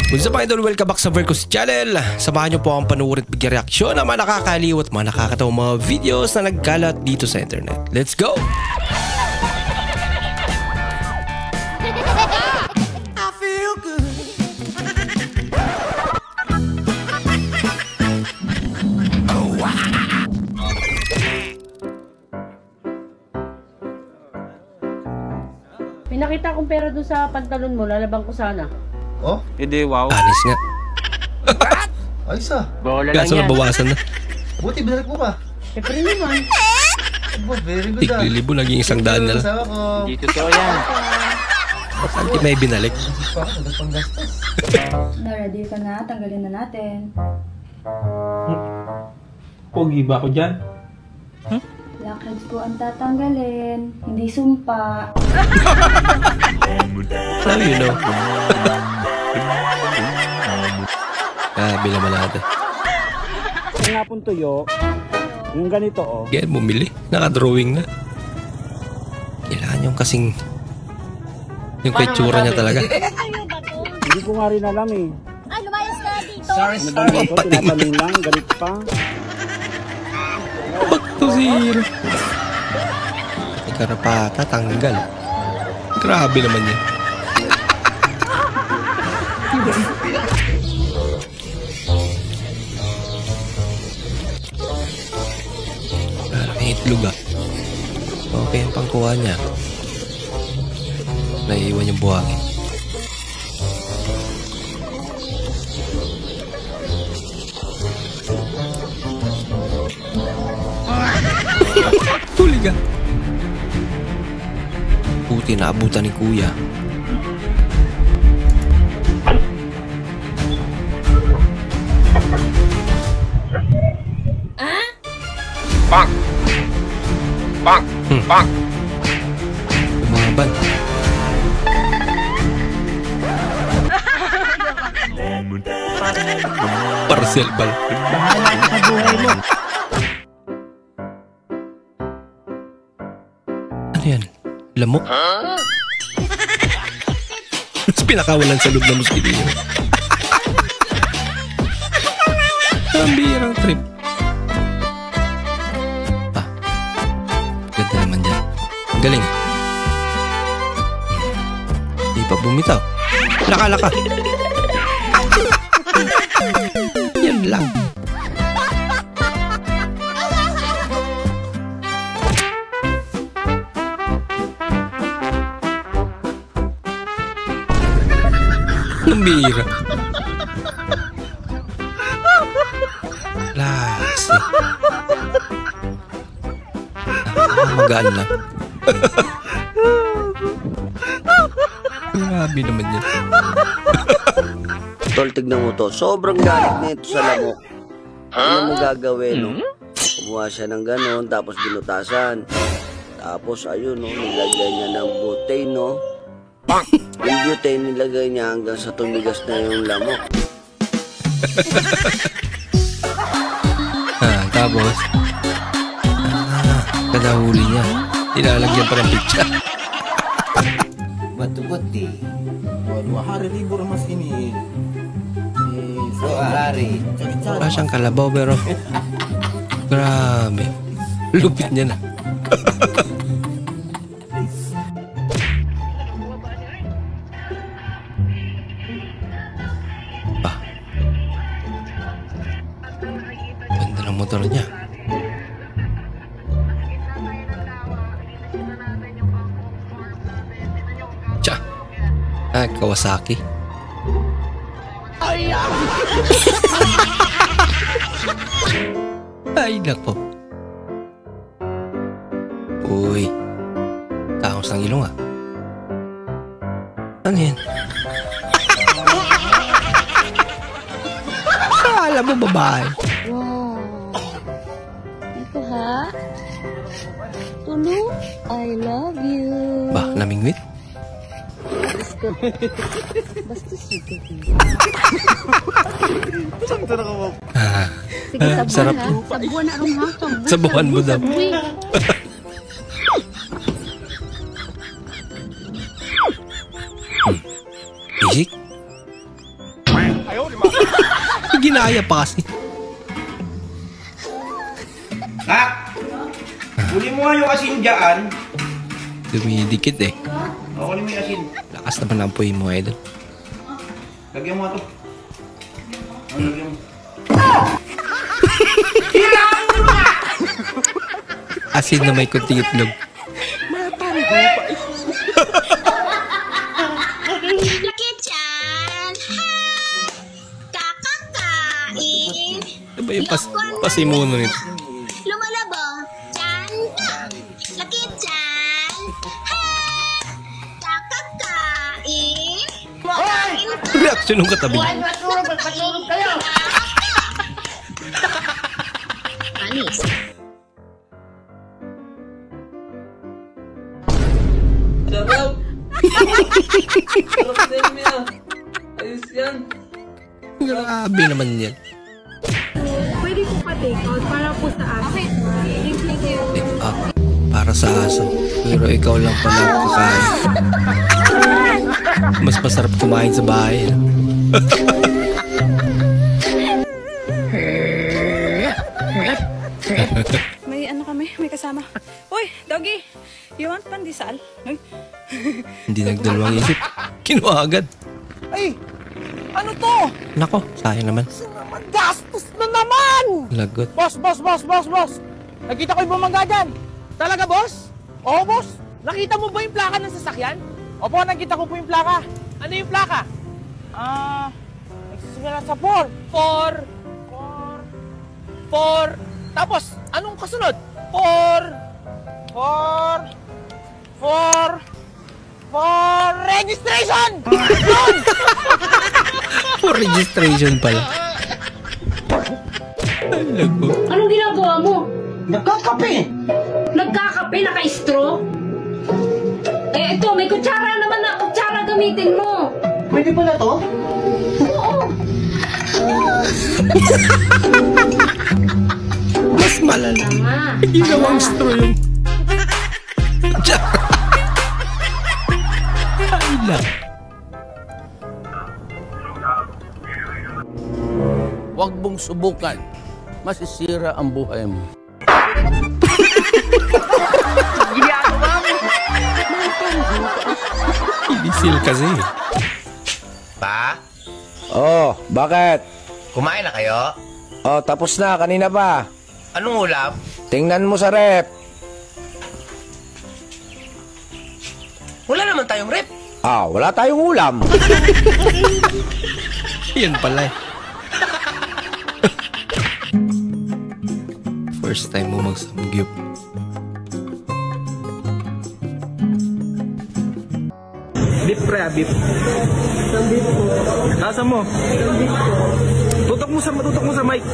Kung sa mga idol, welcome back sa Vercos Channel. Samahan nyo po akong panuorin at bigyan reaksyon ng mga nakakaliw at mga nakakatawang mga videos na nagkalat dito sa internet. Let's go! I feel good. Oh, wow. May nakita akong pera doon sa pantalon mo, lalabang ko sana. Oh? Hindi, wow. Anis nga. Ayos ah. Bola lang Kaso yan. nabawasan na. Buti binalik mo pa. Siyempre naman. Aba, very good ah. Tiglilibo, naging 100 na lang. Kasama ko. Hindi totoo yan. Saan di may binalik? Pa ako, nagpang gastos. Na-ready ka na, tanggalin na natin. Pogi ba ako dyan? Lakad ko ang tatanggalin, hindi sumpa. How you know? Grabe naman natin. Yung nga pong tuyo, yung ganito oh. Kaya bumili. Naka-drawing na. Kailangan yung kasing... Yung kaitsura niya talaga. Hindi ko nga rin alam eh. Ay, lumayas ka dito! Ano ba ito? Tinatanong lang, ganito pa. Back to zero. Pati karapata, tanggal. Grabe naman yan. Parang itlog ah. Okay ang pangkuha niya. Naiiwan yung buhangin. Huli ka. Buti na abutan ni kuya. Bang! Bang! Bang! Umaban. Parcel bal. Bahala ka sa buhay mo. Ano yan? Lamok? Mas pinakawalan sa loob ng muskilyo. Ang birang trip. Ah, ganda naman dyan. Ang galing. Di pa bumitaw. Laka-laka. Yan lang. Ang bira. Lasi. Magaan lang. Grabe naman yan. Tol, tignan mo to. Sobrang galit nito sa lamok. Ano mo gagawin, no? Kumuha siya ng ganon, tapos binutasan. Tapos, ayun, no? Nilagay niya ng butane, no? Yung butane nilagay niya hanggang sa tumigas na yung lamok. Tapos, kadahuli niya. Ilalagyan pa ng pizza. Batu-bati. Dua hari libur mas ini. 2 hari. Wala siyang kalabaw pero grabe. Lupit niya na. Ah. Ganda ng motor niya. Tsa. Ah, Kawasaki. Ay, nako. Uy. Taos ng ilong ah. Ano yan? Alam mo, babae. Wow! Ito ha? Tulu, I love you. Ba, namingwit? Basta sito. Ah, Sige, sabuan sarap. ha. Sabuan na arong hatong. Sabuan mo daw. Isik? Ginaya pa kasi. Huli mo nga yung asin dyan. Dumidikit eh. Huli mo yung asin. Lakas naman ang puwi mo, idol. Lagyan mo nga to. Lagyan mo. Asin na may kunting itlog. Laki chan! Kakakain! Ano ba yung pasimuno nito? Lumalabo! Chan! Laki chan! Kakakain! Reaction ng katabi. Anis! Grabe naman yan. Pwede po pa take out para po sa akin. Thank you. Take up para sa aso. Pero ikaw lang pala ang kakain. Mas masarap kumain sa bahay. May ano kami, may kasama. Uy, doggy, you want pandesal? Uy. Hindi nagdalawang isip. Kinuha agad. Ay! Ano to? Nako, sayang naman. Gastos na naman! Lagot. Boss! Nakita ko yung bumangga dyan. Talaga, boss? Oo, boss. Nakita mo ba yung plaka ng sasakyan? Opo, nakita ko po yung plaka. Ano yung plaka? Nagsisimula sa 4. 4. Tapos, anong kasunod? 4. Registration! For registration pala. Lagot. Anong ginagawa mo? Nagkakape! Nagkakape, naka-straw? Eh, ito, may kutsara naman na. Kutsara gamitin mo. Pwede pala to? Mas malala. Tama. Ginawang straw yung... Ay lang. Huwag mong subukan. Masisira ang buhay mo. Ibisil kasi. Pa? Oh, bakit? Kumain na kayo? Oh, tapos na. Kanina pa. Anong ulam? Tingnan mo sa rep. Wala naman tayong rep. Wala tayong ulam. Yan pala eh. First time mo magsamgyup. Beef pre, beef. Isang beef po. Asa mo? Tutok mo sa mic.